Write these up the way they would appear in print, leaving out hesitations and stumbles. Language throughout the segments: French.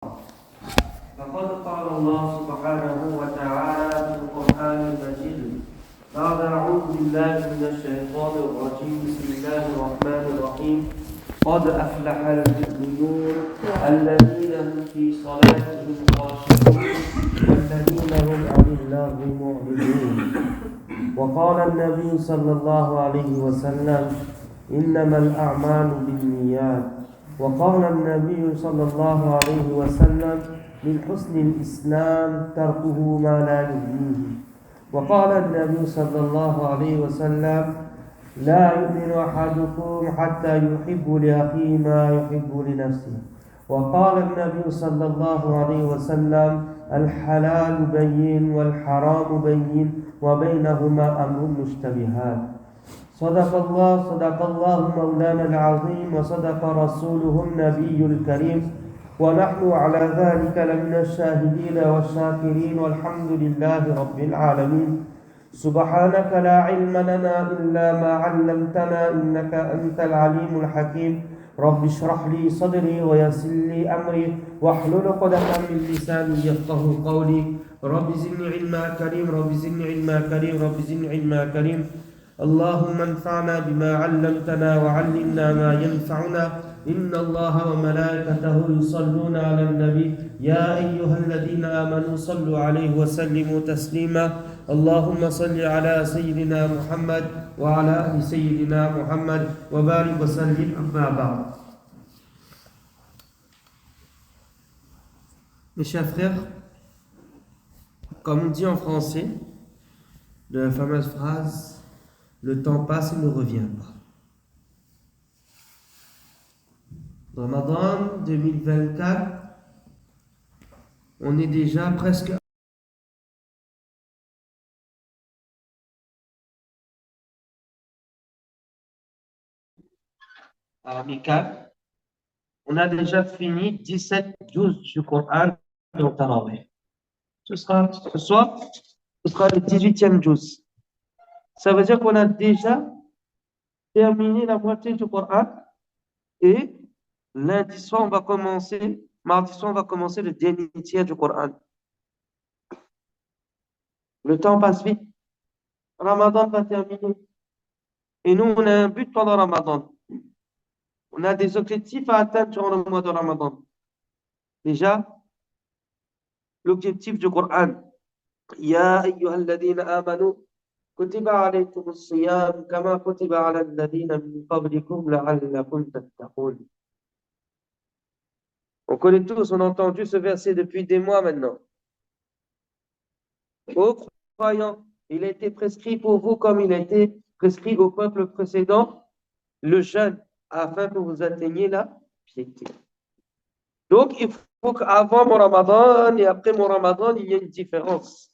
فقد قال الله سبحانه وتعالى في القرآن المجيد بعد أعوذ بالله من الشيطان الرجيم بسم الله الرحمن الرحيم قد أفلح المؤمنون الذين هم في صلاتهم خاشعون والذين هم عن اللغو معرضون وقال النبي صلى الله عليه وسلم إنما الأعمال بالنيات وقال النبي صلى الله عليه وسلم من حسن الإسلام تركه ما لا يؤذيه وقال النبي صلى الله عليه وسلم لا يؤمن أحدكم حتى يحب لأخيه ما يحب لنفسه وقال النبي صلى الله عليه وسلم الحلال بين والحرام بين وبينهما أمر مشتبهات صدق الله مولانا العظيم وصدق رسوله النبي الكريم ونحن على ذلك لمن الشاهدين والشاكرين والحمد لله رب العالمين سبحانك لا علم لنا إلا ما علمتنا إنك أنت العليم الحكيم رب اشرح لي صدري ويسر لي أمري واحلل عقدة من لساني يفقهوا قولي رب زدني علما كريم رب زدني علما كريم رب زدني علما كريم اللهم انفعنا بما علمتنا وعلمنا ما ينفعنا إن الله وملائكته يصلون على النبي يا أيها الذين آمنوا صلوا عليه وسلموا تسليما اللهم صل على سيدنا محمد وعلى آل سيدنا محمد وبارك وسلم أما بعد. Mes chers frères, comme on dit en français, de la fameuse phrase le temps passe et ne revient pas. Ramadan 2024, on est déjà presque amical. On a déjà fini 17-12 du Coran dans Tarawih. Ce soir, ce sera le 18e juz. Ça veut dire qu'on a déjà terminé la moitié du Coran et lundi soir, mardi soir, on va commencer le dernier tiers du Coran. Le temps passe vite. Ramadan va terminer. Et nous, on a un but pendant Ramadan. On a des objectifs à atteindre durant le mois de Ramadan. Déjà, l'objectif du Coran. Ya ayyuhalladhina amanu kutiba alaykum as-siyam kama kutiba ala alladhina min qablikum la'allakum tattaqun. On connaît tous, on a entendu ce verset depuis des mois maintenant. Ô croyants, il a été prescrit pour vous comme il a été prescrit au peuple précédent, le jeûne, afin que vous atteigniez la piété. Donc, il faut qu'avant mon Ramadan et après mon Ramadan, il y ait une différence.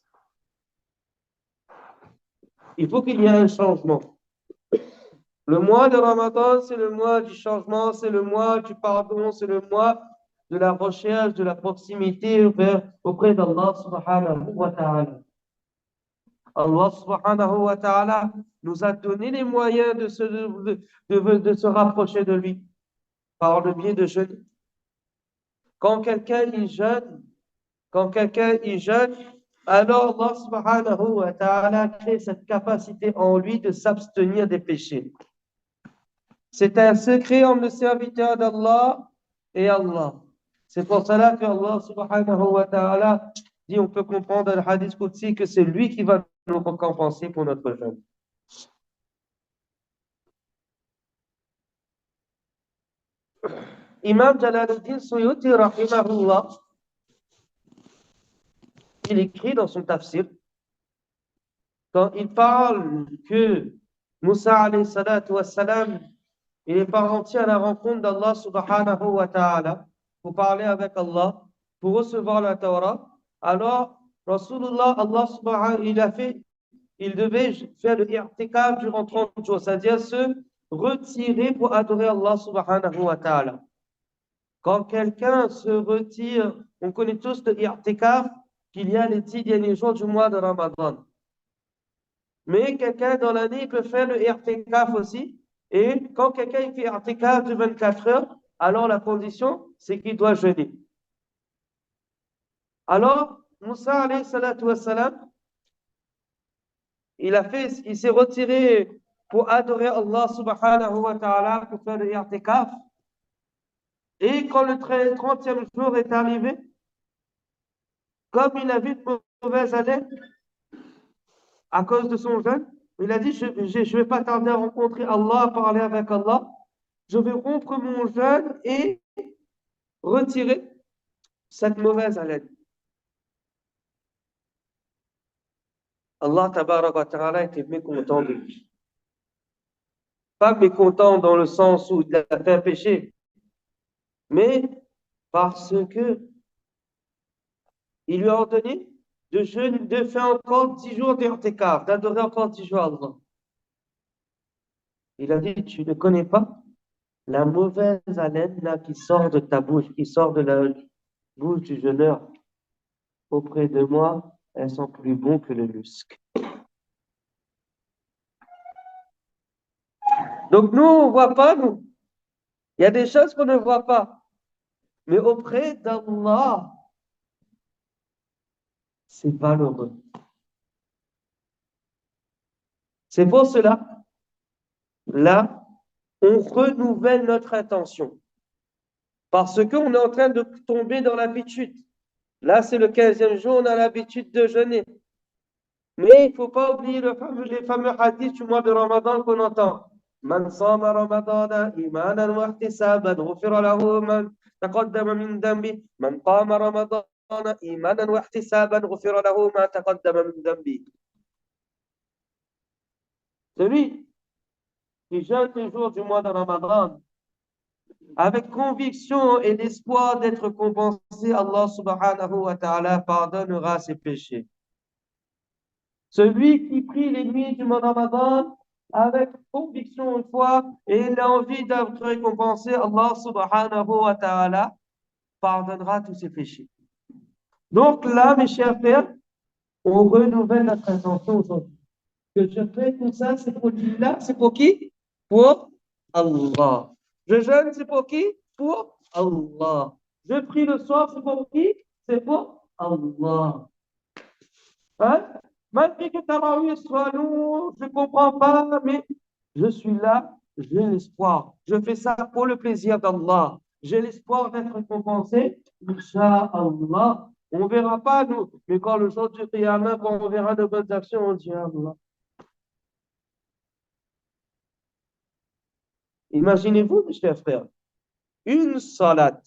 Il faut qu'il y ait un changement. Le mois de Ramadan, c'est le mois du changement, c'est le mois du pardon, c'est le mois de la recherche, de la proximité auprès d'Allah subhanahu wa ta'ala. Allah subhanahu wa ta'ala nous a donné les moyens de se rapprocher de lui par le biais de jeûner. Quand quelqu'un y jeûne, alors Allah subhanahu wa ta'ala crée cette capacité en lui de s'abstenir des péchés. C'est un secret entre le serviteur d'Allah et Allah. C'est pour cela que Allah subhanahu wa ta'ala dit, on peut comprendre dans le hadith Qudsi que c'est lui qui va nous récompenser pour notre jeûne. Imam Jalaluddin Suyuti, rahimahullah, il écrit dans son tafsir, quand il parle que Moussa alayhi salatu wa salam, il est parti à la rencontre d'Allah subhanahu wa ta'ala pour parler avec Allah, pour recevoir la Torah. Alors, Rasulullah, Allah subhanahu il devait faire le i'tikaf durant 30 jours, c'est-à-dire se retirer pour adorer Allah subhanahu wa ta'ala. Quand quelqu'un se retire, on connaît tous le i'tikaf, qu'il y a les 10 derniers jours du mois de Ramadan. Mais quelqu'un dans l'année peut faire le i'tikaf aussi. Et quand quelqu'un fait i'tikaf de 24 heures, alors la condition, c'est qu'il doit jeûner. Alors, Moussa alayhi salatu wassalam, il s'est retiré pour adorer Allah subhanahu wa ta'ala, pour faire le i'tikaf. Et quand le 30e jour est arrivé, comme il a vu de mauvaise haleine à cause de son jeûne, il a dit, je ne vais pas tarder à rencontrer Allah, à parler avec Allah. Je vais rompre mon jeûne et retirer cette mauvaise haleine. Allah tabarak wa ta'ala était mécontent de lui. Pas mécontent dans le sens où il a fait un péché, mais parce que il lui a ordonné de jeûner, de faire encore 10 jours d'irtikaf, d'adorer encore 10 jours Allah. Il a dit, tu ne connais pas la mauvaise haleine là qui sort de ta bouche, qui sort de la bouche du jeûneur. Auprès de moi, elles sont plus bonnes que le musc. Donc nous, on ne voit pas, nous. Il y a des choses qu'on ne voit pas. Mais auprès d'Allah, c'est valeureux. C'est pour cela, là, on renouvelle notre intention. Parce qu'on est en train de tomber dans l'habitude. Là, c'est le 15e jour, on a l'habitude de jeûner. Mais il ne faut pas oublier les fameux hadiths du mois de Ramadan qu'on entend. Man sama Ramadan imanan wa ihtisaban ghufira lahu man taqaddama min dambi. Man qama Ramadan imanan wa ihtisaban ghufira lahu ma taqaddama min dambi. Celui qui jeûne les jours du mois de Ramadan avec conviction et l'espoir d'être compensé, Allah subhanahu wa ta'ala pardonnera ses péchés. Celui qui prie les nuits du mois de Ramadan avec conviction une fois et il a envie d'être récompensé, Allah subhanahu wa ta'ala pardonnera tous ses péchés. Donc là, mes chers frères, on renouvelle notre intention aujourd'hui. Que je fais tout ça, c'est pour qui là? C'est pour qui? Pour Allah. Je jeûne, c'est pour qui? Pour Allah. Je prie le soir, c'est pour qui? C'est pour Allah. Hein? Malgré que Tarawih soit long, je ne comprends pas, mais je suis là, j'ai l'espoir. Je fais ça pour le plaisir d'Allah. J'ai l'espoir d'être récompensé. Inch'Allah. On ne verra pas, nous. Mais quand le jour du Qiyamah, quand on verra de bonnes actions, on dit Allah. Imaginez-vous, mes chers frères, une salat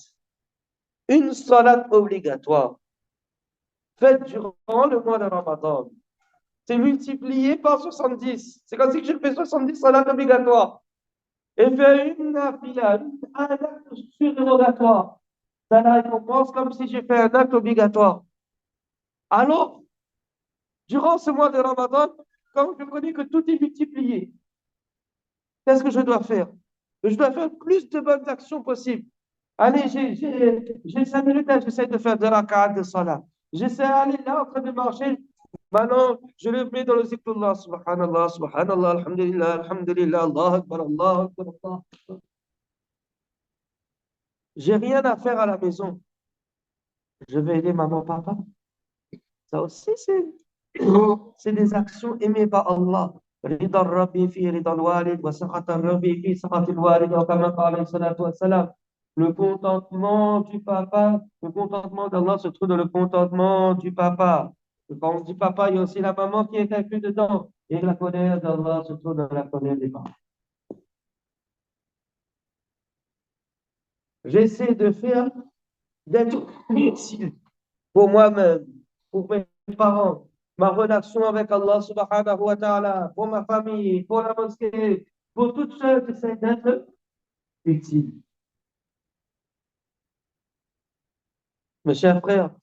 obligatoire, faite durant le mois de Ramadan, c'est multiplié par 70. C'est comme si je fais 70 salats obligatoires. Et fait une nafila, un acte surérogatoire. Ça la récompense comme si j'ai fait un acte obligatoire. Alors, durant ce mois de Ramadan, quand je connais que tout est multiplié, qu'est-ce que je dois faire? Je dois faire plus de bonnes actions possibles. Allez, j'ai 5 minutes, là, j'essaie de faire de la rak'at de salat. J'essaie d'aller là en train de marcher. Maintenant, je le mets dans le zikrullah. Subhanallah, subhanallah, alhamdulillah, alhamdulillah, Allah akbar, Allah akbar, Allah akbar. J'ai rien à faire à la maison. Je vais aider maman, papa. Ça aussi, c'est des actions aimées par Allah. رضا الرب في رضا الوالد وسخط الرب في سخط الوالد وكما قال عليه الصلاة والسلام. Le contentement du papa, le contentement d'Allah se trouve dans le contentement du papa. Et quand on dit papa, il y a aussi la maman qui est inclue dedans. Et la colère d'Allah se trouve dans la colère des parents. J'essaie de faire d'être utile pour moi-même, pour mes parents, ma relation avec Allah subhanahu wa ta'ala, pour ma famille, pour la mosquée, pour toutes choses, j'essaie d'être utile. Mes chers frères,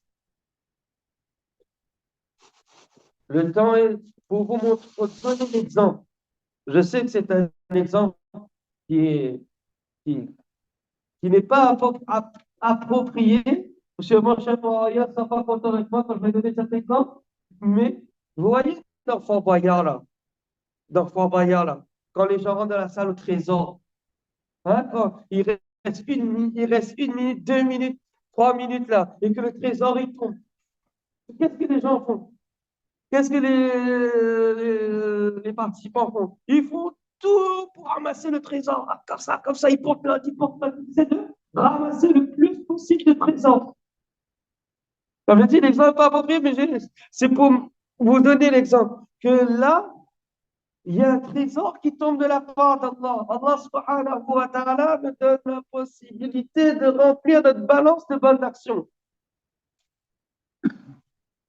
le temps est pour vous montrer, pour donner l'exemple. Je sais que c'est un exemple qui est, qui, qui n'est pas approprié. Monsieur mon chef, ne sera pas content avec moi quand je vais donner cet exemple. Mais vous voyez dans Fort Boyard là, quand les gens rentrent dans la salle au trésor, hein, quand il reste une minute, 2 minutes, 3 minutes là, et que le trésor il tombe. Qu'est-ce que les gens font? Qu'est-ce que les participants font? Ils font tout pour ramasser le trésor. Ah, comme ça, ils portent l'autre. C'est de ramasser le plus possible de trésors. Comme je dis, l'exemple n'est pas approprié, mais c'est pour vous donner l'exemple. Que là, il y a un trésor qui tombe de la part d'Allah. Allah subhanahu wa ta'ala nous donne la possibilité de remplir notre balance de bonnes actions.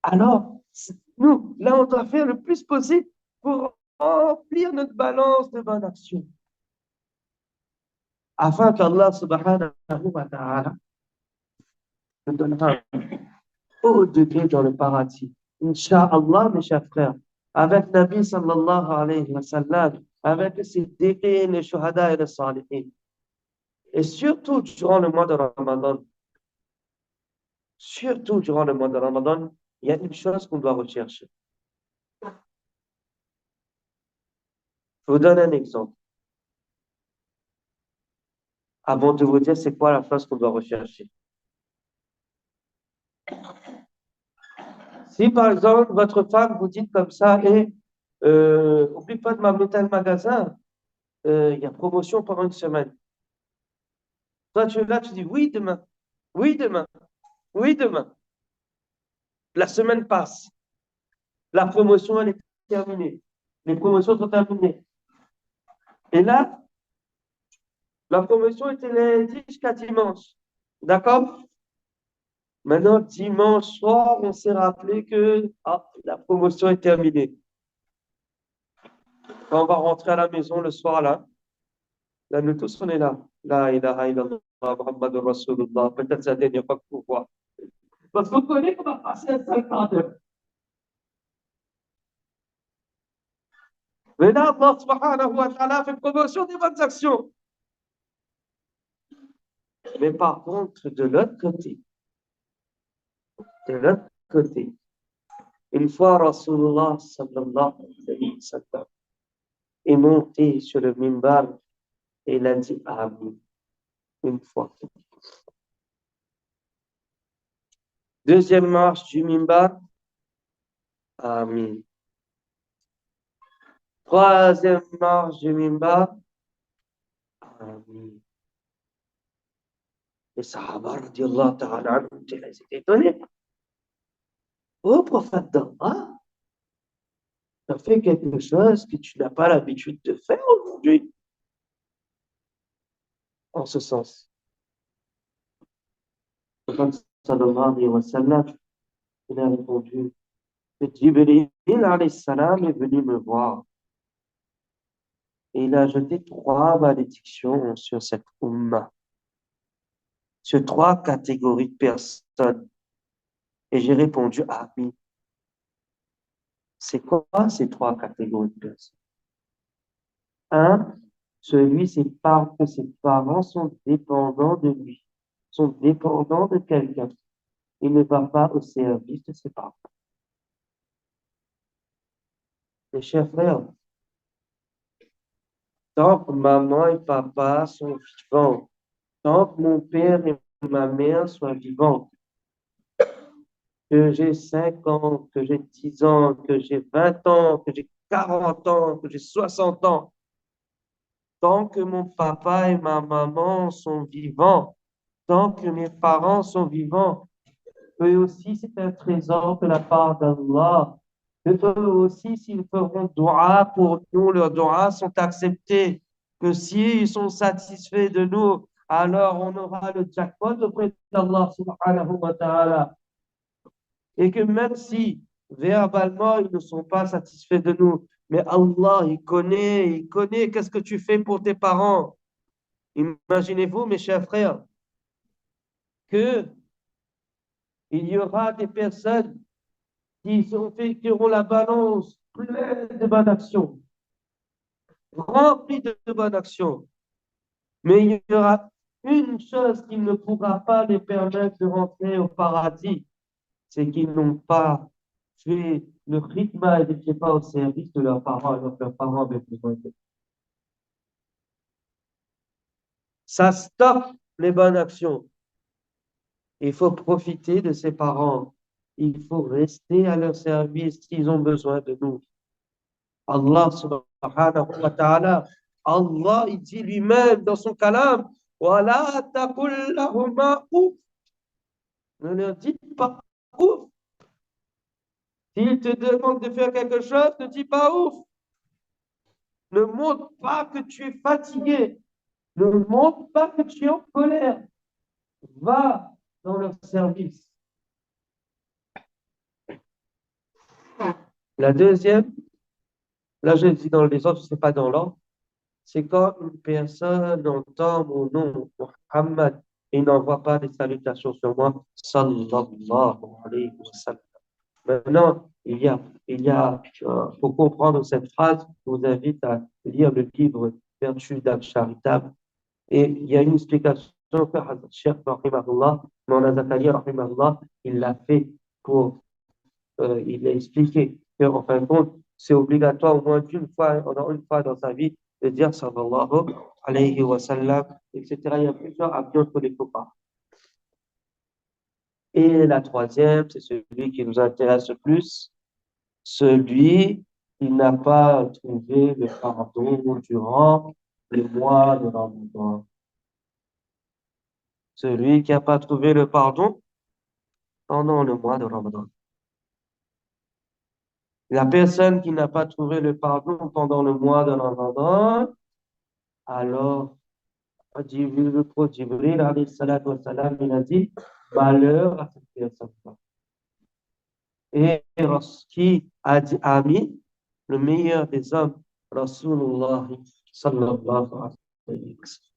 Alors, nous, là, on doit faire le plus possible pour remplir notre balance de bonnes actions. Afin qu'Allah subhanahu wa ta'ala nous donnera un haut degré dans le paradis. Inch'Allah, mes chers frères, avec Nabi sallallahu alayhi wa sallam, avec les siddiqin, les shuhada et les salihin. Et surtout durant le mois de Ramadan, il y a une chose qu'on doit rechercher. Je vous donne un exemple. Avant de vous dire c'est quoi la chose qu'on doit rechercher. Si par exemple votre femme vous dit comme ça, et oublie pas de m'amener tel magasin, il y a promotion pendant une semaine. Toi tu es là, tu dis oui demain, oui demain, oui demain. La semaine passe, la promotion elle est terminée, les promotions sont terminées. Et là, la promotion était lundi jusqu'à dimanche. D'accord? Maintenant, dimanche soir, on s'est rappelé que la promotion est terminée. Quand on va rentrer à la maison le soir, là, nous tous, on est là. La ilaha illallah, Muhammadur Rasulullah. Peut-être c'est la dernière fois que vous voyez. Parce qu'on connaît qu'on va passer un sale quart d'heure. Mais là, Allah subhanahu wa ta'ala fait promotion des bonnes actions. Mais par contre, de l'autre côté, une fois Rasulullah sallallahu alayhi wa sallam est monté sur le minbar et il a dit Amin une fois. Deuxième marche du minbar, Amin. Troisième marche du minbar, Amin. Les Sahaba, radiallahu ta'ala, ils étaient étonnés. Oh, prophète d'Allah, tu as fait quelque chose que tu n'as pas l'habitude de faire aujourd'hui. En ce sens, le prophète sallallahu alayhi wa sallam, il a répondu que Jibril alayhi salam est venu me voir. Et il a jeté 3 malédictions sur cette umma, sur 3 catégories de personnes. Et j'ai répondu, ah oui, c'est quoi ces 3 catégories de personnes? Un, celui que ses parents sont dépendants de lui, sont dépendants de quelqu'un. Il ne va pas au service de ses parents. Mes chers frères, tant que maman et papa sont vivants, tant que mon père et ma mère sont vivants, que j'ai 5 ans, que j'ai 10 ans, que j'ai 20 ans, que j'ai 40 ans, que j'ai 60 ans, tant que mon papa et ma maman sont vivants, tant que mes parents sont vivants, eux aussi, c'est un trésor de la part d'Allah. Que eux aussi, s'ils feront dua pour nous, leurs duas sont acceptés. Que s'ils sont satisfaits de nous, alors on aura le jackpot auprès d'Allah subhanahu wa ta'ala. Et que même si verbalement ils ne sont pas satisfaits de nous, mais Allah, il connaît qu'est-ce que tu fais pour tes parents. Imaginez-vous, mes chers frères, que il y aura des personnes qui auront la balance pleine de bonnes actions, remplie de bonnes actions. Mais il y aura une chose qui ne pourra pas les permettre de rentrer au paradis, c'est qu'ils n'ont pas fait le rythme et n'étaient pas au service de leurs parents, alors que leurs parents avaient besoin d'eux. Ça stoppe les bonnes actions. Il faut profiter de ses parents. il faut rester à leur service s'ils ont besoin de nous. Allah subhanahu wa ta'ala, Allah, il dit lui-même dans son kalam, Wala taqul lahuma ouf. Ne leur dites pas ouf. S'ils te demandent de faire quelque chose, ne dis pas ouf. Ne montre pas que tu es fatigué. Ne montre pas que tu es en colère. Va dans leur service. La deuxième, là je dis dans les autres, ce n'est pas dans l'ordre, c'est quand une personne entend mon nom, Muhammad, et n'envoie pas des salutations sur moi, sallallahu alayhi wa sallam. Maintenant, faut comprendre cette phrase. Je vous invite à lire le livre Vertu d'âme charitable. Et il y a une explication que Hazrat Cheikh Rahimahullah, Mawlana Zakaria Rahimahullah, il l'a fait pour, il a expliqué qu'en fin de compte, c'est obligatoire au moins une fois dans sa vie de dire sallallahu alayhi wa sallam, etc. Il y a plusieurs avis entre les copains. Et la troisième, c'est celui qui nous intéresse le plus, celui qui n'a pas trouvé le pardon durant le mois de Ramadan. Celui qui n'a pas trouvé le pardon pendant le mois de Ramadan. La personne qui n'a pas trouvé le pardon pendant le mois de Ramadan, alors, le prophète Jibril, alayhi salatu wa salam, il a dit, malheur à cette personne-là. Et qui a dit Amin, le meilleur des hommes, Rasulullah sallallahu alayhi wa sallam.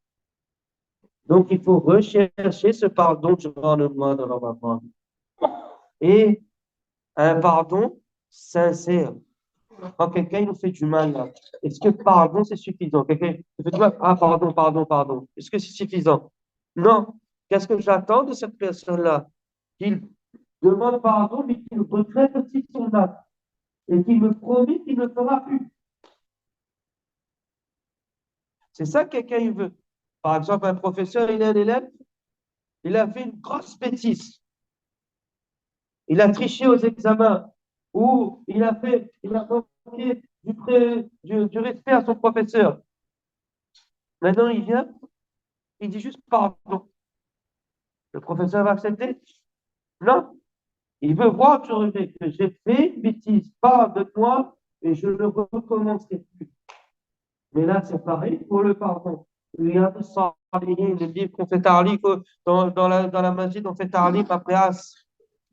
Donc, il faut rechercher ce pardon durant le mois de Ramadan. Et un pardon sincère. Quand quelqu'un nous fait du mal, là, est-ce que pardon, c'est suffisant? Quelqu'un nous fait du mal, ah, pardon, pardon, pardon. Est-ce que c'est suffisant? Non. Qu'est-ce que j'attends de cette personne-là? Qu'il demande pardon, mais qu'il regrette aussi son acte. Et qu'il me promet qu'il ne le fera plus. C'est ça que quelqu'un il veut. Par exemple, un professeur, il a un élève, il a fait une grosse bêtise. Il a triché aux examens ou il a manqué du respect à son professeur. Maintenant, il vient, il dit juste pardon. Le professeur va accepter? Non. Il veut voir que j'ai fait une bêtise, pardonne-moi et je ne recommencerai plus. Mais là, c'est pareil pour le pardon. Il y a le livre qu'on fait tarlif dans la masjid, on fait tarlif après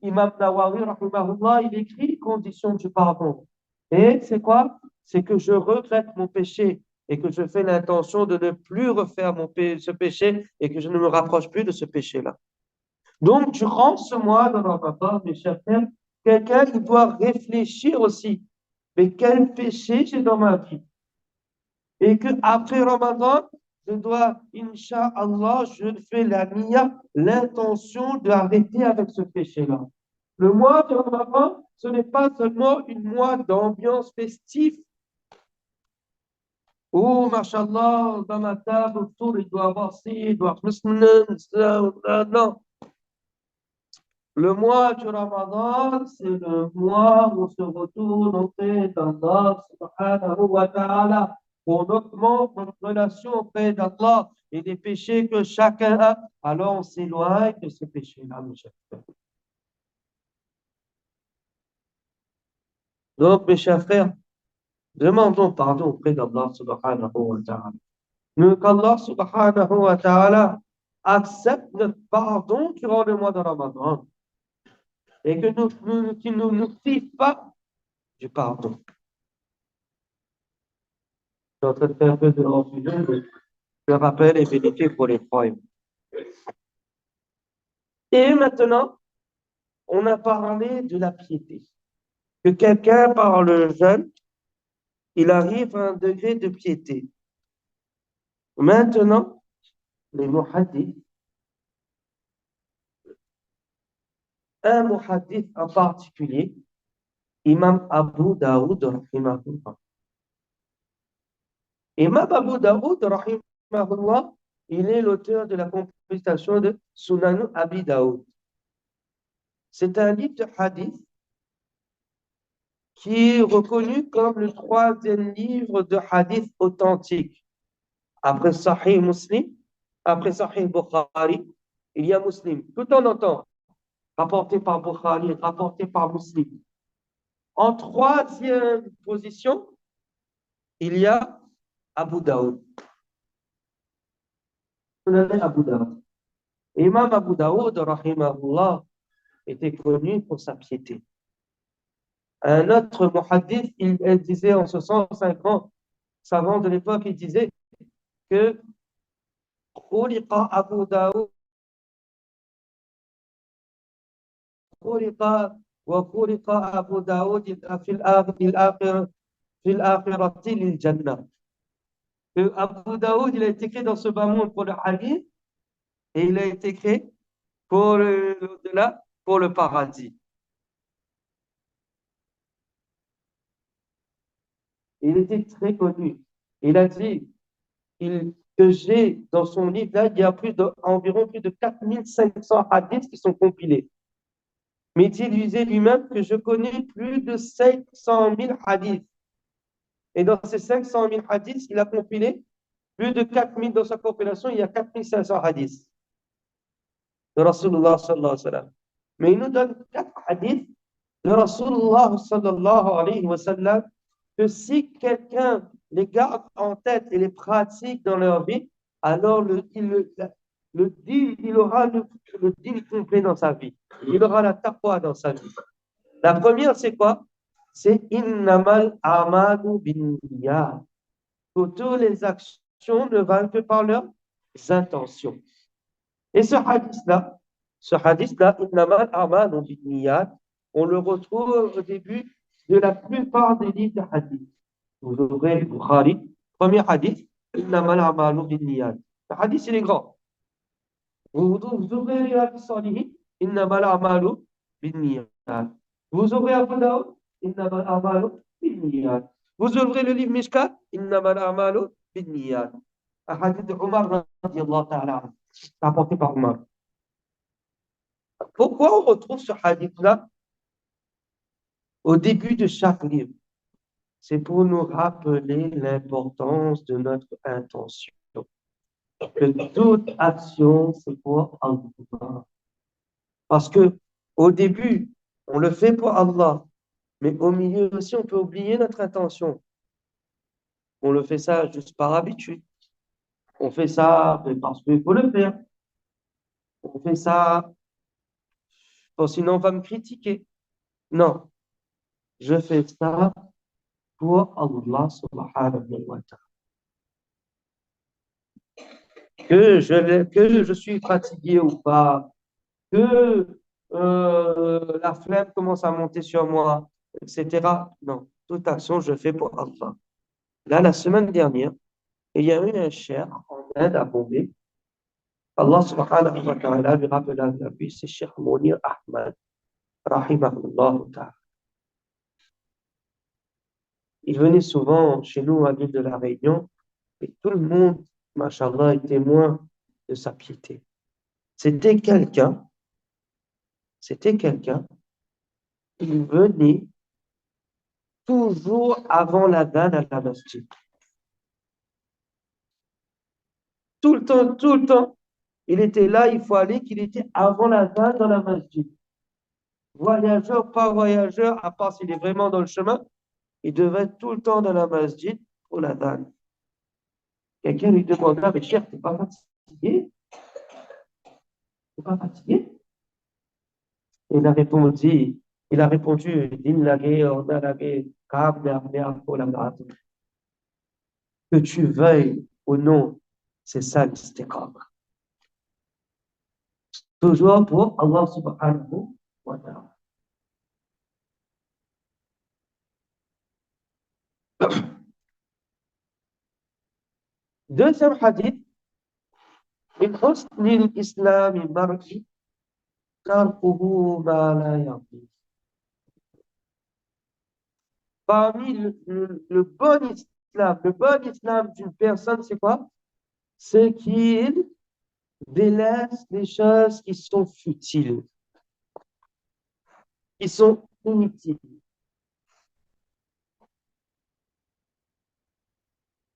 Imam Nawawi, rahimahullah, il écrit condition du pardon. Et c'est quoi? C'est que je regrette mon péché et que je fais l'intention de ne plus refaire ce péché et que je ne me rapproche plus de ce péché-là. Donc, durant ce mois de Ramadan, mes chers frères, quelqu'un qui doit réfléchir aussi. Mais quel péché j'ai dans ma vie? Et que après Ramadan, je dois, Inch'Allah, je fais la niya, l'intention d'arrêter avec ce péché-là. Le mois de Ramadan, ce n'est pas seulement une mois d'ambiance festive. Oh, mashallah, dans ma table, autour, il doit avoir ci, il doit avoir non. Le mois du Ramadan, c'est le mois où on se retourne auprès d'Allah subhanahu wa ta'ala. On augmente notre relation auprès d'Allah et des péchés que chacun a. Alors on s'éloigne de ces péchés-là, mes chers frères. Donc, mes chers frères, demandons pardon auprès d'Allah subhanahu wa ta'ala. Qu'Allah subhanahu wa ta'ala accepte notre pardon durant le mois de Ramadan et qu'il ne nous prive pas du pardon. Je suis en train de faire un peu de hors-sujet, le rappel est bénéfique pour les croyants. Et maintenant, on a parlé de la piété. Que quelqu'un, par le jeûne, il arrive à un degré de piété. Maintenant, les muhaddiths, un muhaddith en particulier, Imam Abu Daoud, rahimahullah. Imam Abu Daoud, rahimahullah, il est l'auteur de la compilation de Sunan Abi Daoud. C'est un livre de hadith qui est reconnu comme le troisième livre de hadith authentique. Après Sahih Muslim, après Sahih Bukhari, il y a Muslim. Tout en entend, rapporté par Bukhari, rapporté par Muslim. En troisième position, il y a Abu Daoud. Abu Daoud. Imam Abu Daoud, rahimahullah, était connu pour sa piété. Un autre muhaddith, il disait en ce sens, un grand savant de l'époque, il disait que خلق أبو داود خلق وخلق أبو داود في الآخرة للجنة. Que Abu Daoud, il a été créé dans ce bas monde pour le hadith et il a été créé pour l'au-delà, pour le paradis. Il était très connu. Il a dit que j'ai dans son livre, là, il y a environ plus de 4500 hadiths qui sont compilés. Mais il disait lui-même que je connais plus de 500 000 hadiths. Et dans ces 500 000 hadiths, il a compilé plus de 4000 dans sa compilation, il y a 4500 hadiths de Rasulullah sallallahu alayhi wa sallam. Mais il nous donne 4 hadiths de Rasulullah sallallahu alayhi wa sallam que si quelqu'un les garde en tête et les pratique dans leur vie, alors il aura le deal complet dans sa vie. Il aura la taqwa dans sa vie. La première, c'est quoi? C'est innamal amalu bin niyyat. Que toutes les actions ne valent que par leurs intentions. Et ce hadith-là, innamal amalu bin niyyat, on le retrouve au début de la plupart des livres de hadith. Vous ouvrez Bukhari, premier hadith, innamal amalu bin niyyat. Le hadith, il est grand. Vous ouvrez Riyad al-Salihin, innamal amalu bin niyyat. Vous ouvrez Abu Daoud, innamal amalu bin niyyat. Vous ouvrez le livre Mishkat, innamal amalu bin niyyat. Un hadith de Omar radiallahu ta'ala, rapporté par Omar. Pourquoi on retrouve ce hadith-là au début de chaque livre? C'est pour nous rappeler l'importance de notre intention. Que toute action, c'est pour Allah. Parce que au début, on le fait pour Allah, mais au milieu aussi, on peut oublier notre intention. On le fait ça juste par habitude. On fait ça parce qu'il faut le faire. On fait ça, sinon on va me critiquer. Non, je fais ça pour Allah subhanahu wa ta'ala. Que je suis fatigué ou pas, que la flemme commence à monter sur moi, etc. Non, toute action, je fais pour Allah. Là, la semaine dernière, il y a eu un cher en Inde à Bombay. Allah subhanahu wa ta'ala lui rappela la vie, c'est Cheikh Mounir Ahmad, rahimahullah ta'ala. Il venait souvent chez nous à l'île de la Réunion et tout le monde, machallah, est témoin de sa piété. C'était quelqu'un, il venait toujours avant l'adhan à la masjid. Tout le temps, il était là, il faut aller qu'il était avant l'adhan dans la masjid. Voyageur, pas voyageur, à part s'il est vraiment dans le chemin, il devait être tout le temps dans la masjid pour l'adhan. Quelqu'un lui demanda, mais cher, t'es pas fatigué? T'es pas fatigué? Il a répondu, que tu veuilles ou non, c'est ça l'istiqamah. Toujours pour Allah subhanahu wa ta'ala. Deuxième hadith, من حسن الإسلام المرء تركه ما لا يرضي. Parmi le bon islam d'une personne, c'est quoi? C'est qu'il délaisse les choses qui sont futiles. qui sont inutiles.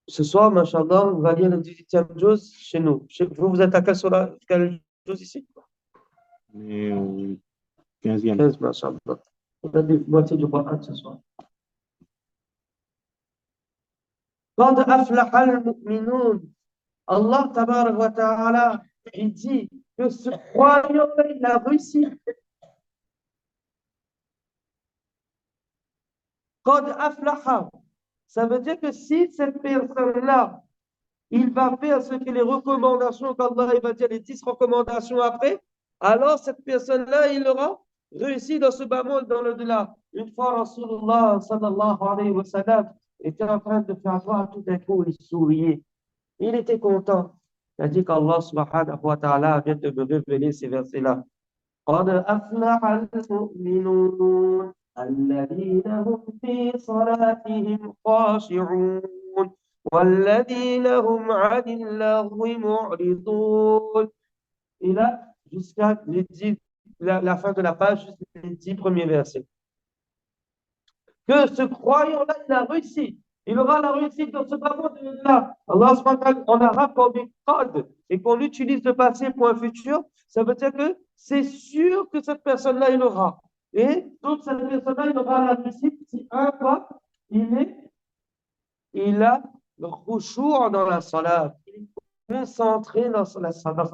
Ce soir, machallah, on va lire le 18e juz chez nous. Vous êtes à quel juz ici? Mais au 15e. 15, machallah. On a des moitiés du Coran ce soir. قد أفلح المؤمنون. Allah tabarak wa ta'ala, il dit que ce croyant, il a réussi. قد أفلح. Ça veut dire que si cette personne-là, il va faire ce que les recommandations qu'Allah va dire, les 10 recommandations après, alors cette personne-là, il aura réussi dans ce bas monde, dans le delà. Une fois, Rasulullah sallallahu alayhi wa sallam était en train de faire voir tout d'un coup, il souriait. Il était content. Il a dit qu'Allah subhanahu wa ta'ala vient de me révéler ces versets-là. قد أفلح المؤمنون الذين هم في صلاتهم خاشعون والذين هم عن اللغو معرضون. Et là, jusqu'à la fin de la page, jusqu'à les 10 premiers versets. Que ce croyant-là, il a réussi. Il aura la réussite dans ce bas monde-là. Allah en arabe, quand on dit qad et qu'on utilise le passé pour un futur, ça veut dire que c'est sûr que cette personne-là, il aura. Et toute cette personne-là, il aura la réussite si un fois, il a le khushu' dans la salat. Il est concentré dans sa salat.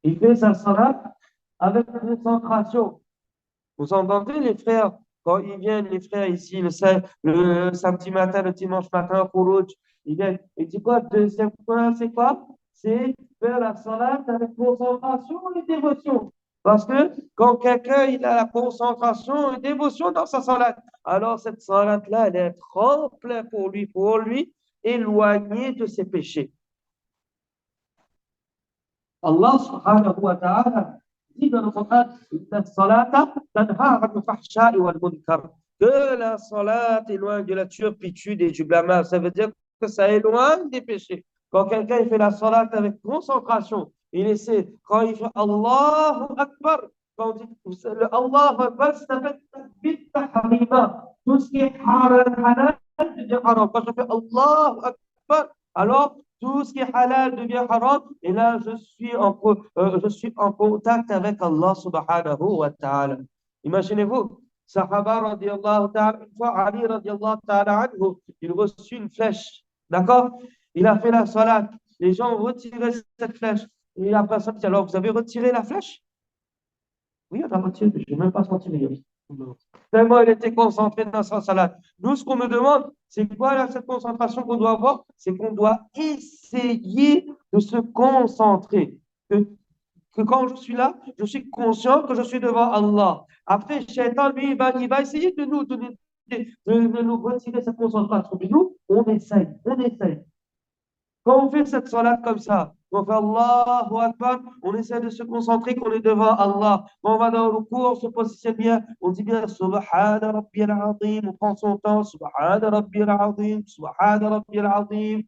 Il fait sa salat avec concentration. Vous entendez les frères, quand ils viennent, les frères ici, le samedi matin, le dimanche matin, Khuruj, ils viennent. Et tu quoi, deuxième point, c'est quoi? C'est faire la salat avec concentration et dévotion. Parce que quand quelqu'un il a la concentration et dévotion dans sa salat, alors cette salat-là, elle est tremplin pour lui éloigner de ses péchés. Allah subhanahu wa ta'ala dit dans le Coran que la salat éloigne de la turpitude et du blâmage. Ça veut dire que ça éloigne des péchés. Quand quelqu'un fait la salat avec concentration, il essaie, quand il fait Allahu Akbar, quand on dit le Allahu Akbar, ça s'appelle takbir tahrima. Tout ce qui est halal devient haram. Quand je fais Allahu Akbar, alors tout ce qui est halal devient haram. Et là, je suis en contact avec Allah subhanahu wa ta'ala. Imaginez-vous, Sahaba radiallahu ta'ala, une fois Ali radiallahu ta'ala anhu, il reçut une flèche. D'accord? Il a fait la salat. Les gens ont retiré cette flèche. Et la personne dit, alors, vous avez retiré la flèche? Oui, on a retiré. Je n'ai même pas senti les tellement il était concentré dans sa salade. Nous, ce qu'on me demande, c'est quoi là, cette concentration qu'on doit avoir? C'est qu'on doit essayer de se concentrer. Que quand je suis là, je suis conscient que je suis devant Allah. Après, Shaitan, lui, il va essayer de nous retirer cette concentration. Mais nous, on essaye, on essaye. Quand on fait cette salade comme ça, on fait Allahu Akbar, on essaie de se concentrer qu'on est devant Allah. Quand on va dans le cours, on se positionne bien, on dit bien Subhana Rabbiyal Azim, on prend son temps, Subhana Rabbiyal Azim, Subhana Rabbiyal Azim.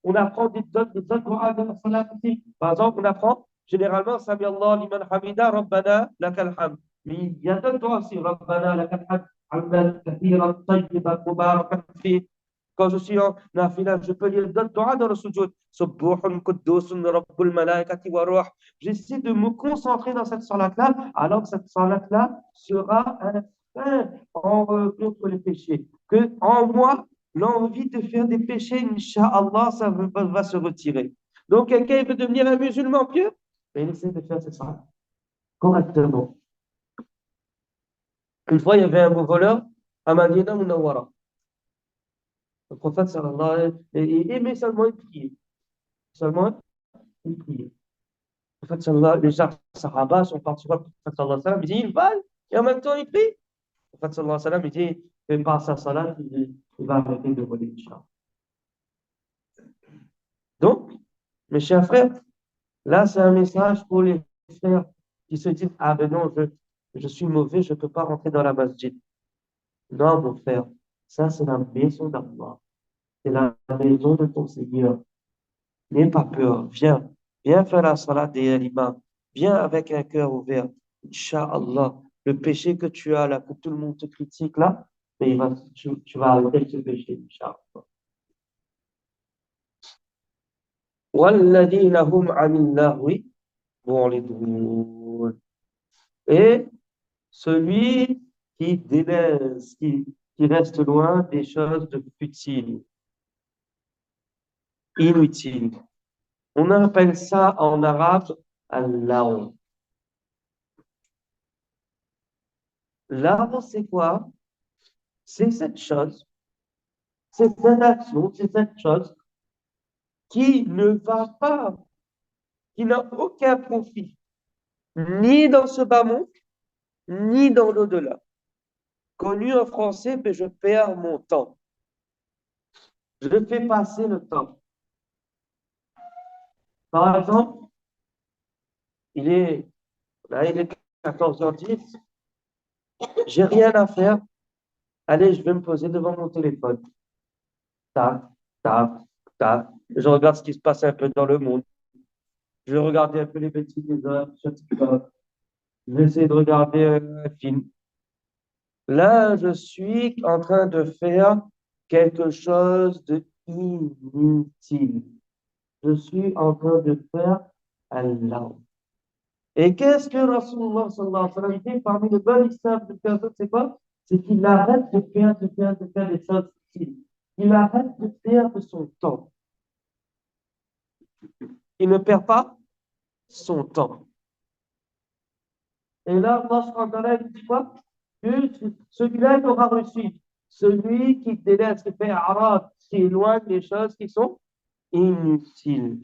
On apprend des autres Qur'an dans la salat aussi. Par exemple, on apprend généralement Sami Allah liman hamida Rabbana lakal hamd. Mais il y a d'autres doigts aussi, Rabbana lakal hamd, hamdan kathiran tayyiban mubarakan fi. Quand je suis en nafila, je peux lire d'autres doigts dans le sujoud. Subbuhun kuddusun rabbul malaikati wa ruh. J'essaie de me concentrer dans cette salat-là, alors que cette salat-là sera un frein contre les péchés. Que en moi, l'envie de faire des péchés, Inch'Allah, ça va se retirer. Donc, quelqu'un veut devenir un musulman pieux, mais il essaie de faire cette salat correctement. Une fois, il y avait un voleur à Madina Munawwara. Le prophète sallallahu alayhi wa sallam aimait seulement il priait. Seulement il priait. Le prophète sallallahu alayhi wa sallam, les Sahaba sont partis voir le prophète sallallahu alayhi wa sallam, il dit il vole et en même temps il prie. Le prophète sallallahu alayhi wa sallam, il dit fais pas sa salat, il va arrêter de voler, Inch'Allah. Donc, mes chers frères, là c'est un message pour les frères qui se disent ah ben non, je suis mauvais, je ne peux pas rentrer dans la masjid. Non, mon frère, ça c'est la maison d'Allah. C'est la maison de ton Seigneur. N'aie pas peur, viens faire la salat des l'imam. Viens avec un cœur ouvert. Inch'Allah, le péché que tu as là, que tout le monde te critique là, mais tu vas arrêter ce péché, Inch'Allah. وَالَّذِينَ هُمْ عَنِ اللَّغْوِ مُعْرِضُونَ. Et celui qui délaisse, qui reste loin des choses de futiles, inutiles. On appelle ça en arabe al-law. Law, c'est quoi? C'est cette chose, c'est cette action, c'est cette chose qui ne va pas, qui n'a aucun profit, ni dans ce bas monde, ni dans l'au-delà. Connu en français, mais je perds mon temps. Je fais passer le temps. Par exemple, il est, là, il est 14h10, j'ai rien à faire. Allez, je vais me poser devant mon téléphone. Tac, tac, tac. Je regarde ce qui se passe un peu dans le monde. Je vais regarder un peu les bêtises des autres sur TikTok. Je vais essayer de regarder un film. Là, je suis en train de faire quelque chose de inutile. Je suis en train de faire Allah. Et qu'est-ce que Rasulullah sallallahu alayhi wa sallam dit parmi les bonnes histoires de personnes, c'est quoi? C'est qu'il arrête de faire des choses utiles. Il arrête de faire de son temps. Il ne perd pas son temps. Et là, Allah subhanahu wa ta'ala dit quoi? Que celui-là, il aura reçu. Celui qui délaisse, qui fait arab, qui éloigne les choses qui sont inutiles.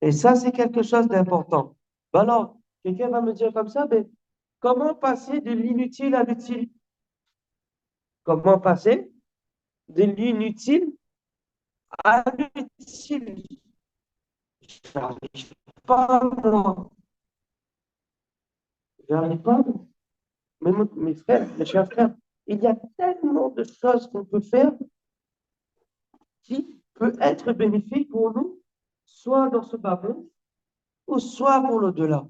Et ça, c'est quelque chose d'important. Ben alors, quelqu'un va me dire comme ça, mais comment passer de l'inutile à l'utile? Comment passer de l'inutile à l'utile? Je n'arrive pas, moi. Je n'arrive pas. Mes frères, mes chers frères, il y a tellement de choses qu'on peut faire qui peut être bénéfique pour nous, soit dans ce bas monde, ou soit pour l'au-delà.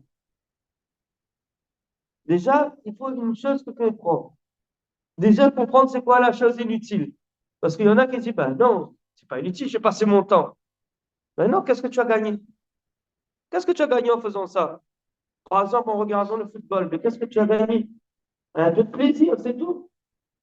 Déjà, il faut une chose que comprendre. Déjà, comprendre c'est quoi la chose inutile. Parce qu'il y en a qui disent, ben non, c'est pas inutile, j'ai passé mon temps. Ben non, qu'est-ce que tu as gagné? Qu'est-ce que tu as gagné en faisant ça? Par exemple, en regardant le football, mais qu'est-ce que tu as gagné? Un peu de plaisir, c'est tout.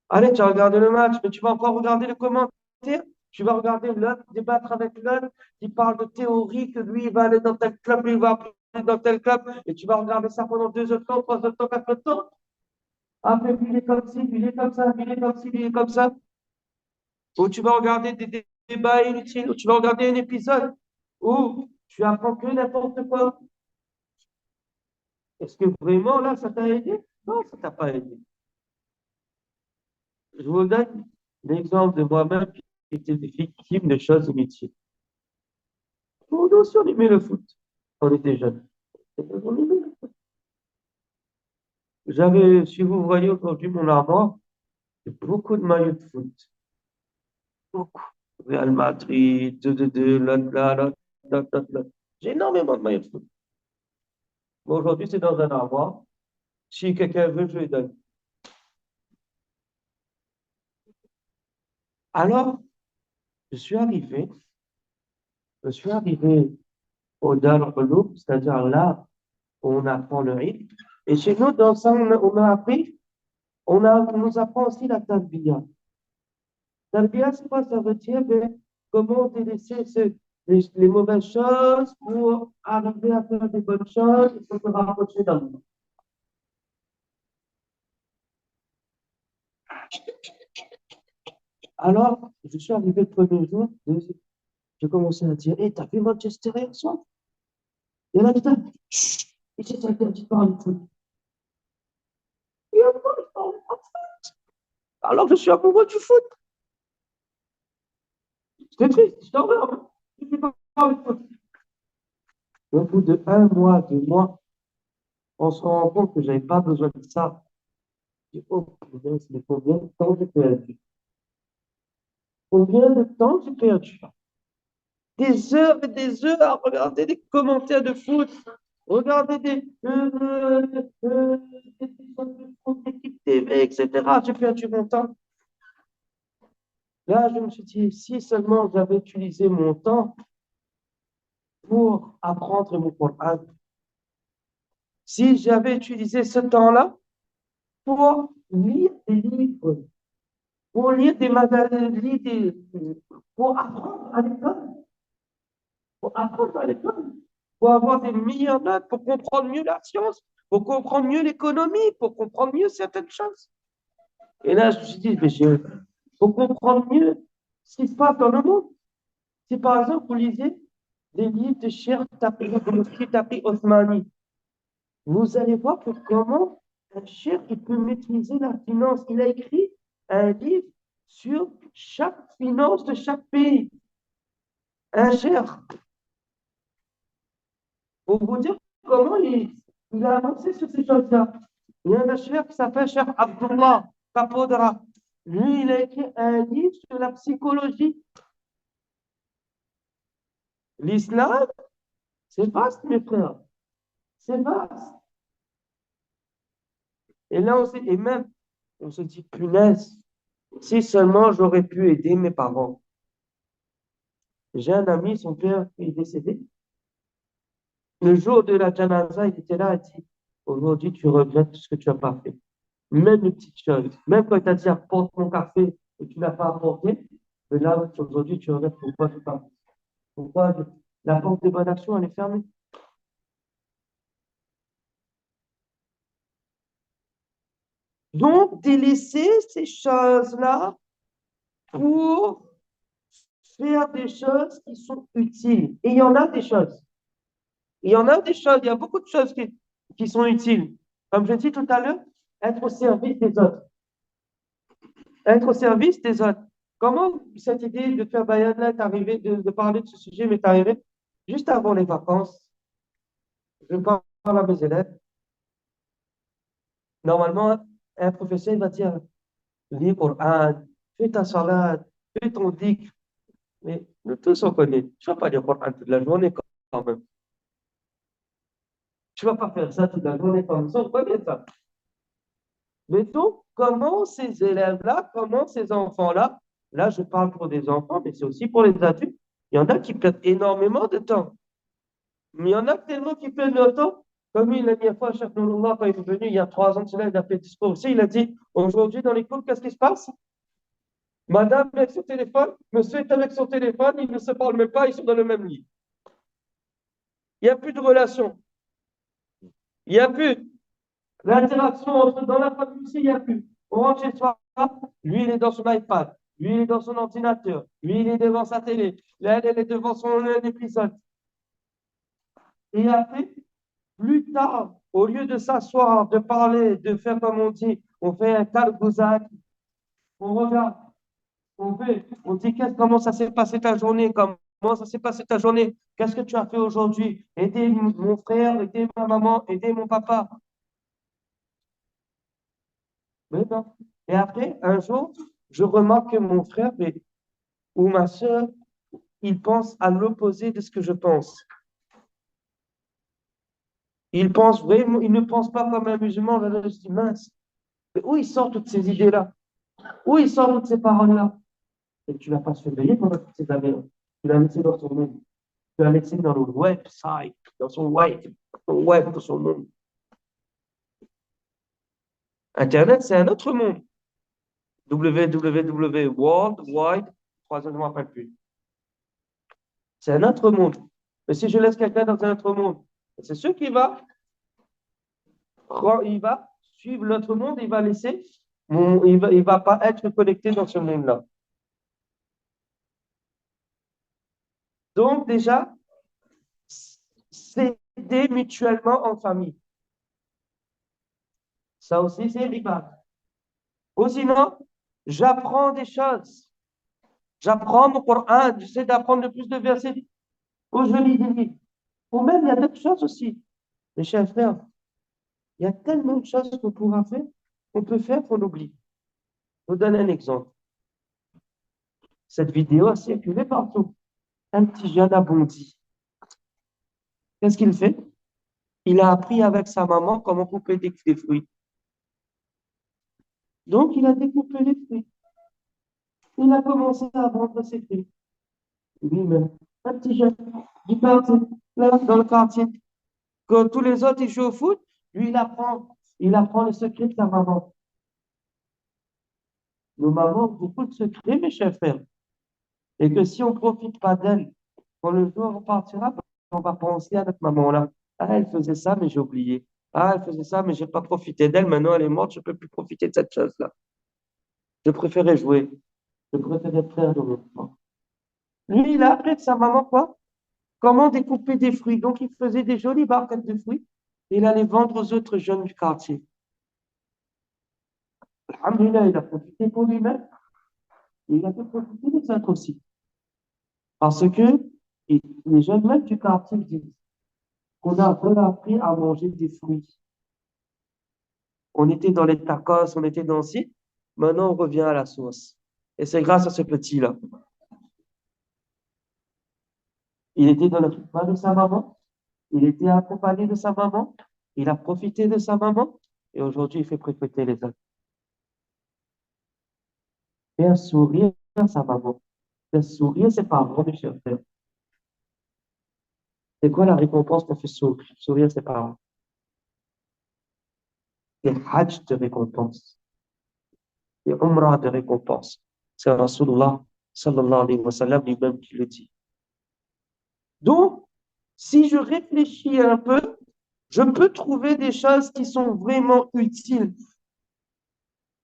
Allez, tu as regardé le match, mais tu vas encore regarder les commentaires. Tu vas regarder l'autre, débattre avec l'autre, qui parle de théorie, que lui, il va aller dans tel club, lui, il va aller dans tel club, et tu vas regarder ça pendant 2 heures de temps, 3 heures de temps, 4 heures de temps. Après, puis il est comme ci, puis il est comme ça, puis il est comme ci, puis il est comme ça. Ou tu vas regarder des débats inutiles, ou tu vas regarder un épisode où tu apprends que n'importe quoi. Est-ce que vraiment, là, ça t'a aidé? Non, ça t'a pas aidé. Je vous donne l'exemple de moi-même qui était victime de choses inutiles. Nous aussi, on aimait le foot. On était jeunes. On aimait le foot. J'avais, si vous voyez aujourd'hui mon armoire, j'ai beaucoup de maillots de foot. Beaucoup. Real Madrid, l'autre là, l'autre. J'ai énormément de maillots de foot. Mais aujourd'hui, c'est dans un armoire. Si quelqu'un veut, je lui donne. Alors, je suis arrivé, je suis arrivé au Dar Ulum, c'est-à-dire là où on apprend le rythme. Et chez nous, dans ça, on a appris, on nous apprend aussi la talbiya. Talbiya, c'est quoi? Ça veut dire comment délaisser les mauvaises choses pour arriver à faire des bonnes choses et pour se rapprocher d'Allah. Alors, je suis arrivé le premier jour, j'ai commencé à dire, hé, t'as vu Manchester hier soir? Il y en a qui disent, chut, c'est interdit de parler de foot. Et moi, je parle pas de foot. Alors que je suis amoureux du foot. C'était triste, j'étais en rêve. Je ne pas parler de foot. Au bout de 1 mois, 2 mois, on se rend compte que je n'avais pas besoin de ça. Je dis, oh, putain, c'est combien de temps j'ai perdu? Combien de temps j'ai perdu? Des heures et des heures à regarder des commentaires de foot. regarder des émissions de foot, d'équipe TV, etc. J'ai perdu mon temps. Là, je me suis dit, si seulement j'avais utilisé mon temps pour apprendre mon Coran, si j'avais utilisé ce temps-là pour lire des livres, pour lire des magazines, pour apprendre à l'école, pour apprendre à l'école, pour avoir des meilleures notes, pour comprendre mieux la science, pour comprendre mieux l'économie, pour comprendre mieux certaines choses. Et là, je me suis dit, mais pour comprendre mieux ce qui se passe dans le monde. Si par exemple, vous lisez des livres de Cheikh Taqi Osmani, vous allez voir que comment un cheikh il peut maîtriser la finance. Il a écrit un livre sur chaque finance de chaque pays. Un cheikh. Pour vous dire comment il a avancé sur ces choses-là. Il y a un cheikh qui s'appelle Cheikh Abdullah Kapodra. Lui, il a écrit un livre sur la psychologie. L'islam, c'est vaste, mes frères. C'est vaste. Et là, et même, on se dit, punaise, si seulement j'aurais pu aider mes parents. J'ai un ami, son père est décédé. Le jour de la janaza, il était là, il dit, aujourd'hui, tu regrettes tout ce que tu n'as pas fait. Même une petite chose, même quand il t'a dit, apporte mon café et tu ne l'as pas apporté, mais là, aujourd'hui, tu regrettes pourquoi tu n'as pas fait. Pourquoi la porte des bonnes actions, elle est fermée. Donc, délaisser ces choses-là pour faire des choses qui sont utiles. Et il y en a des choses. Il y en a des choses, il y a beaucoup de choses qui sont utiles. Comme je dis tout à l'heure, être au service des autres. Être au service des autres. Comment cette idée de faire Bayana est arrivée, de parler de ce sujet m'est arrivée juste avant les vacances. Je parle à mes élèves. Normalement, un professeur il va dire, lis Coran, fais ta salade, fais ton dhikr. Mais nous tous, on connaît. Tu ne vas pas lire Coran toute la journée quand même. Tu ne vas pas faire ça toute la journée comme ça, on connaît ça. Mais donc, comment ces élèves-là, comment ces enfants-là, là je parle pour des enfants, mais c'est aussi pour les adultes, il y en a qui perdent énormément de temps. Mais il y en a tellement qui perdent le temps, comme il a dit à fois, Cheikh Nouroullah, quand il est venu il y a 3 ans, il a fait discours aussi, il a dit, aujourd'hui dans les cours, qu'est-ce qui se passe? Madame est avec son téléphone, monsieur est avec son téléphone, ils ne se parlent même pas, ils sont dans le même lit. Il n'y a plus de relation. Il n'y a plus l'interaction dans la famille aussi, il n'y a plus. On rentre chez soi, lui, il est dans son iPad, lui, il est dans son ordinateur, lui, il est devant sa télé, là, elle est devant son épisode. Et après, plus tard, au lieu de s'asseoir, de parler, de faire comme on dit, on fait un calgouzac, on regarde, on dit comment ça s'est passé ta journée, comment ça s'est passé ta journée, qu'est-ce que tu as fait aujourd'hui, aider mon frère, aider ma maman, aider mon papa. Mais non. Et après, un jour, je remarque que mon frère ou ma soeur, ils pensent à l'opposé de ce que je pense. Ils pensent vraiment, ils ne pensent pas comme un musulman. Là, je dis, mince, mais où ils sortent toutes ces idées-là? Où ils sortent toutes ces paroles-là? Et tu ne l'as pas surveillé pendant toutes ces années-là. Tu l'as laissé dans son monde. Tu l'as laissé dans le website, dans son monde. Internet, c'est un autre monde. www, World Wide, 3 ans, je ne m'appelle plus. C'est un autre monde. Mais si je laisse quelqu'un dans un autre monde, c'est sûr il va suivre l'autre monde, il va laisser, il va pas être connecté dans ce monde-là. Donc, déjà, s'aider mutuellement en famille. Ça aussi, c'est riba. Ou sinon, j'apprends des choses. J'apprends mon Coran, j'essaie d'apprendre le plus de versets. Ou je lis des livres. Ou même, il y a d'autres choses aussi. Mes chers frères, il y a tellement de choses qu'on peut faire qu'on oublie. Je vous donne un exemple. Cette vidéo a circulé partout. Un petit jeune a bondi. Qu'est-ce qu'il fait? il a appris avec sa maman comment couper des fruits. Donc, il a découpé les fruits. Il a commencé à vendre ses fruits. Lui-même, un petit jeune du quartier, là, dans le quartier. Quand tous les autres, ils jouent au foot, lui, il apprend le secret de sa maman. Nos mamans ont beaucoup de secrets, mes chers frères. Et que si on ne profite pas d'elle, quand le jour on partira, on va penser à notre maman là. Ah, elle faisait ça, mais j'ai oublié. Ah, elle faisait ça, mais j'ai pas profité d'elle. Maintenant, elle est morte, je ne peux plus profiter de cette chose-là. Je préférais jouer. Je préférais faire de mon temps. Lui, il a appris de sa maman quoi? Comment découper des fruits. Donc, il faisait des jolies barquettes de fruits et il allait vendre aux autres jeunes du quartier. Alhamdulillah, il a profité pour lui-même et il a fait profiter des autres aussi. Parce que les jeunes même du quartier disent qu'on a appris à manger des fruits. On était dans les tacos, on était dans ci. Maintenant, on revient à la source. Et c'est grâce à ce petit-là. Il était dans le rythme de sa maman. Il était accompagné de sa maman. Il a profité de sa maman. Et aujourd'hui, il fait préféter les autres. Faire sourire sa maman. Faire sourire ses parents, mes chers frères. C'est quoi la récompense qu'on fait sourire ses parents? C'est Hajj de récompense. C'est Umrah de récompense. C'est Rasulullah sallallahu alayhi wa sallam lui-même qui le dit. Donc, si je réfléchis un peu, je peux trouver des choses qui sont vraiment utiles.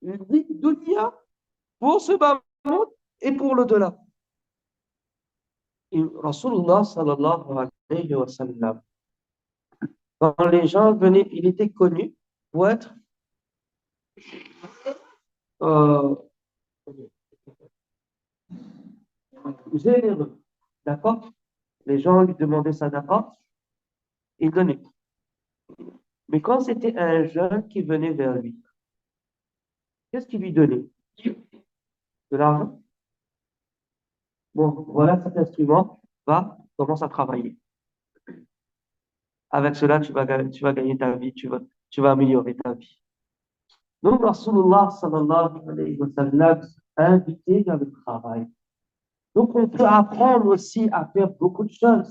Dunya pour ce bas monde et pour l'au-delà. Et Rasulullah sallallahu alayhi wa sallam, quand les gens venaient, il était connu pour être euh, généreux. D'accord? Les gens lui demandaient ça d'accord, il donnait. Mais quand c'était un jeune qui venait vers lui, qu'est-ce qu'il lui donnait? De l'argent? Bon, voilà cet instrument, va, commence à travailler. Avec cela, tu vas gagner ta vie, tu vas améliorer ta vie. Donc, Rasulullah sallallahu alayhi wa sallam a invité vers le travail. Donc, on peut apprendre aussi à faire beaucoup de choses.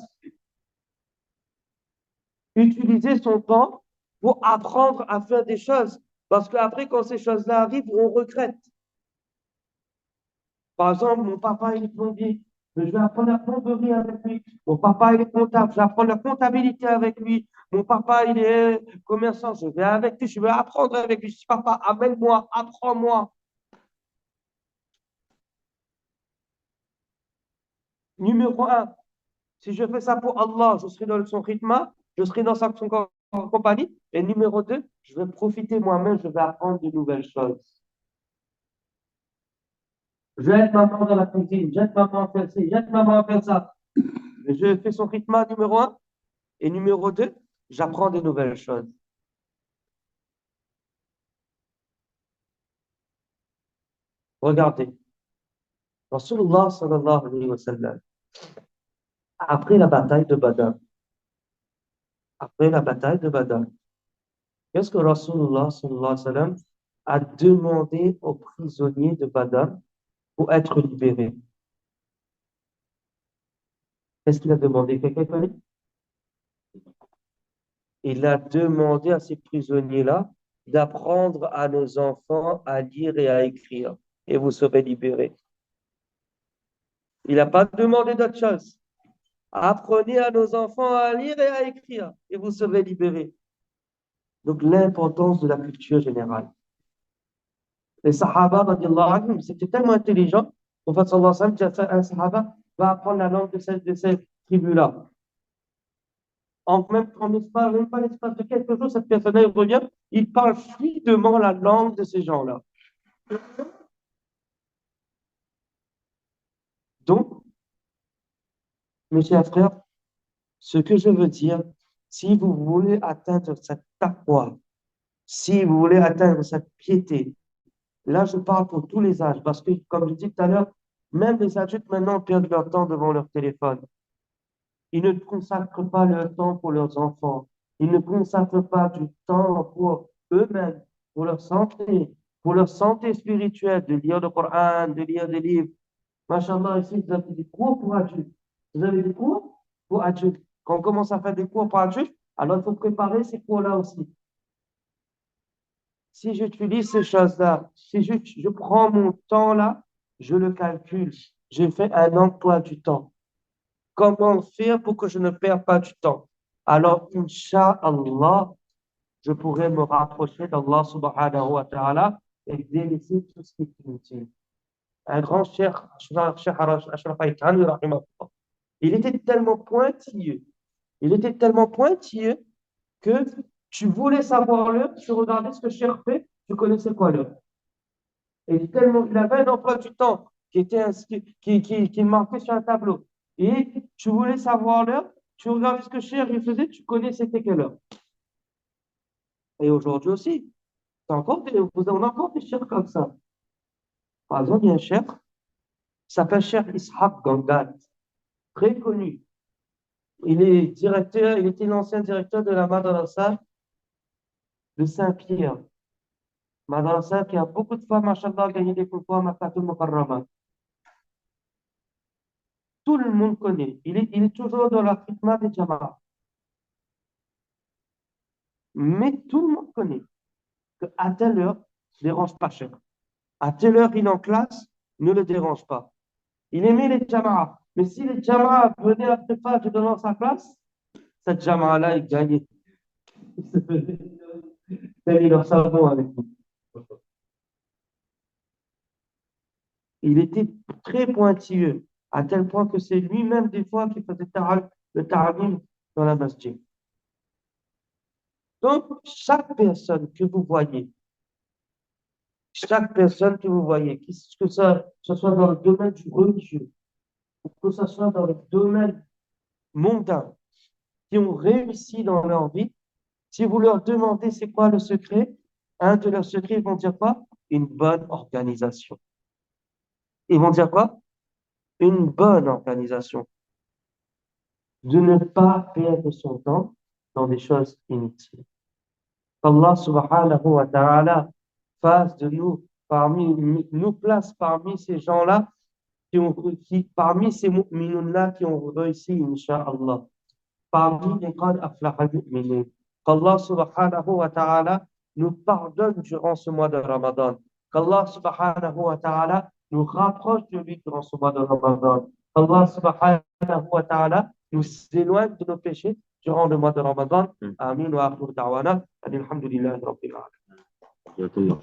Utiliser son temps pour apprendre à faire des choses. Parce qu'après, quand ces choses-là arrivent, on regrette. Par exemple, mon papa, il est plombier. Je vais apprendre la plomberie avec lui. Mon papa, il est comptable. Je vais apprendre la comptabilité avec lui. Mon papa, il est commerçant. Je vais avec lui. Je vais apprendre avec lui. Je dis, papa, amène-moi, apprends-moi. Numéro un, si je fais ça pour Allah, je serai dans son rythme, je serai dans son compagnie. Et numéro deux, je vais profiter moi-même, je vais apprendre de nouvelles choses. Je vais être maman dans la cuisine, je vais être maman à faire ci, je vais être maman à faire ça. Je fais son rythme numéro un. Et numéro deux, j'apprends de nouvelles choses. Regardez, Rasulullah sallallahu alayhi wa sallam, après la bataille de Badr, après la bataille de Badr, qu'est-ce que Rasulullah sallallahu alayhi wa sallam a demandé aux prisonniers de Badr pour être libérés? Qu'est-ce qu'il a demandé? Quelqu'un connaît? Il a demandé à ces prisonniers-là d'apprendre à nos enfants à lire et à écrire, et vous serez libérés. Il n'a pas demandé d'autre chose. Apprenez à nos enfants à lire et à écrire, et vous serez libérés. Donc, l'importance de la culture générale. Les Sahaba, radiallahu anhum, c'était tellement intelligent. En fait, sallallahu alayhi wa sallam, un Sahaba va apprendre la langue de cette tribu-là. Même pas l'espace de quelques jours, cette personne-là revient, il parle fluidement la langue de ces gens-là. Donc, mes chers frères, ce que je veux dire, si vous voulez atteindre cette taqwa, si vous voulez atteindre cette piété, là, je parle pour tous les âges, parce que, comme je dis tout à l'heure, même les adultes maintenant perdent leur temps devant leur téléphone. Ils ne consacrent pas leur temps pour leurs enfants. Ils ne consacrent pas du temps pour eux-mêmes, pour leur santé spirituelle, de lire le Coran, de lire des livres. Machallah, ici, vous avez des cours pour adultes. Vous avez des cours pour adultes. Quand on commence à faire des cours pour adultes, alors il faut préparer ces cours-là aussi. Si j'utilise ces choses-là, si je prends mon temps là, je le calcule. Je fais un emploi du temps. Comment faire pour que je ne perds pas du temps? Alors, Inch'Allah, je pourrais me rapprocher d'Allah subhanahu wa ta'ala et délaisser tout ce qui est inutile. Un grand cheikh, Cheikh Ashraf Ali Thanwi, rahimahullah, il était tellement pointilleux, il était tellement pointilleux que tu voulais savoir l'heure, tu regardais ce que Cheikh fait, tu connaissais quoi l'heure. Et tellement, il avait un emploi du temps qui était qui marquait sur un tableau. Et tu voulais savoir l'heure, tu regardais ce que Cheikh il faisait, tu connais c'était quelle heure. Et aujourd'hui aussi, on a encore des cheikhs comme ça. Par exemple, il y a un cheikh qui s'appelle Cheikh Ishaq Gangat, très connu. Il était l'ancien directeur de la madrasa de Saint-Pierre. Madrasa qui a beaucoup de femmes, machallah, gagné des concours à Makkatul Mukarrama. Tout le monde connaît. Il est toujours dans la khidma des Jama'a. Mais tout le monde connaît qu'à telle heure, ne dérange pas cher. À telle heure, il est en classe, ne le dérange pas. Il aimait les Jama'a. Mais si les Jama'a venaient après Fajr dans sa classe, cette Jama'a-là, il gagnait. Il se faisait leur savon avec lui. Il était très pointilleux, à tel point que c'est lui-même des fois qui faisait le ta'alim dans la masjid. Donc, chaque personne que vous voyez, que ce soit dans le domaine du religieux, ou que ce soit dans le domaine mondain, qui ont réussi dans leur vie, si vous leur demandez c'est quoi le secret, un de leurs secrets, ils vont dire quoi? Une bonne organisation. Ils vont dire quoi? Une bonne organisation. De ne pas perdre son temps dans des choses inutiles. Qu'Allah subhanahu wa ta'ala fasse de nous place parmi ces gens-là parmi ces mu'minun-là qui ont réussi, Inch'Allah. Parmi les qad aflaha al-mu'minun. Qu'Allah subhanahu wa ta'ala nous pardonne durant ce mois de Ramadan. Qu'Allah subhanahu wa ta'ala nous rapproche de lui durant ce mois de Ramadan. Qu'Allah subhanahu wa ta'ala nous éloigne de nos péchés durant le mois de Ramadan. Amin wa akhir da'wana. Alhamdulillah rabbil alamin.